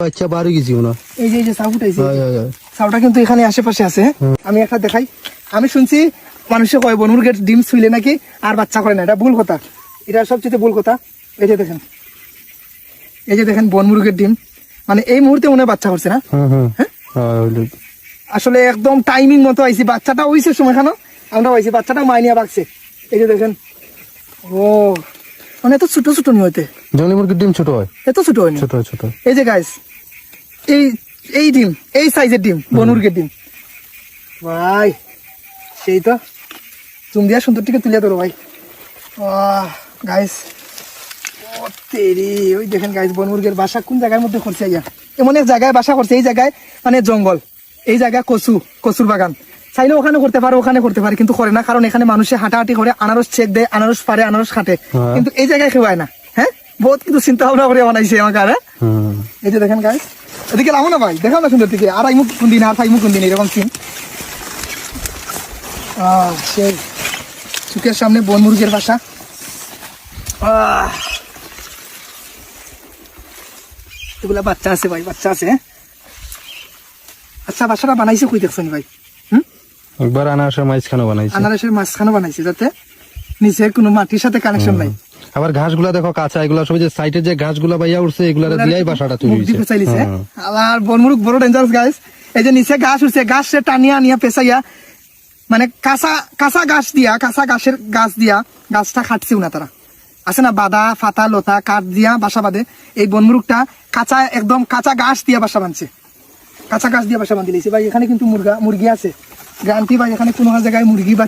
বাচ্চা বাড়ি গেছি না এই যে সাউ ফুটাইছে সাউটা কিন্তু এখানে আশেপাশে আছে। আমি একটা দেখাই। আমি শুনছি মানুষে কয় বনমুরগের ডিম ছুইলে নাকি আর বাচ্চা করে না, এটা ভুল কথা, এটা সবচেয়ে ভুল কথা। এই যে দেখেন, এই যে দেখেন বনমুরগের ডিম, মানে এই মুহূর্তে মনে হয় বাচ্চা করছে না। আসলে একদম টাইমিং মতো আইছি, বাচ্চাটা হইছে সময় খানো আমরা পাইছি, বাচ্চাটা মাইনিয়া বাগছে। এই যে দেখেন, ও মানে এত ছোট ছোট নিয়ে হইতে জংলি মুরগির ডিম ছোট হয়, এত ছোট হয় ছোট ছোট। এই যে গাইস, এই ডিম, এই সাইজের ডিম বনমুরগের ডিম ভাই, সেই তো চুম দিয়া সুন্দর টিকে তুলিয়া ধরো ভাই। গাইস ও তেরি, ওই দেখেন গাইস বনমুরগের বাসা কোন জায়গার মধ্যে করছে, এমন এক জায়গায় বাসা করছে, এই জায়গায় মানে জঙ্গল, এই জায়গায় কচুর বাগান। চাইলে ওখানে করতে পারে, ওখানে করতে পারে, কিন্তু করে না, কারণ এখানে মানুষে হাঁটাহাঁটি করে, আনারস চেক দেয়, আনারস পারে, আনারস খাটে, কিন্তু এই জায়গায় খেয়ে না। হ্যাঁ, বহুত কিন্তু চিন্তা ভাবনা করে বানাইছে আমাকে। আর এই যে দেখেন গাইস, এদিকে লামো না ভাই, দেখাও না সুন্দর দিকে, আর আইমুখ কোন দিন আর ফাইমুখ কোন দিন, এরকম সিন। সেই চোখের সামনে বনমুরগের বাসা। এগুলা বাচ্চা আছে ভাই, বাচ্চা আছে। আচ্ছা, বাসাটা বানাইছে কই দেখছেন ভাই? একবার আনারসের মাঝখানে বানাইছে, আনারসের মাঝখানে বানাইছে, যাতে নিচে কোনো মাটির সাথে কানেকশন নাই। আবার ঘাসগুলা দেখো কাঁচা, এগুলা সব যে সাইডের যে ঘাসগুলা বাইয়া উঠছে, এগুলা দিয়াই বাসাটা তৈরি হইছে। আর বনমুরগ বড় ডেঞ্জারাস গাইস। এই যে নিচে ঘাস উঠছে, ঘাস সে টানিয়া নিয়া পেছাইয়া, মানে কাঁচা ঘাস দিয়া, কাঁচা ঘাসের গাছ দিয়া গাছটা খাটছেও না তারা, আছে না বাদা ফাতা লতা কাঠ দিয়া বাসা বাঁধে। এই বনমুরগটা কাঁচা, একদম কাঁচা ঘাস দিয়া বাসা বাঁধছে, কাঁচা ঘাস দিয়া বাসা বাঁধি লিছে ভাই। এখানে কিন্তু মুরগি আছে, গ্রান্তি ভাই, এখানে কোনো জায়গায় মুরগি বা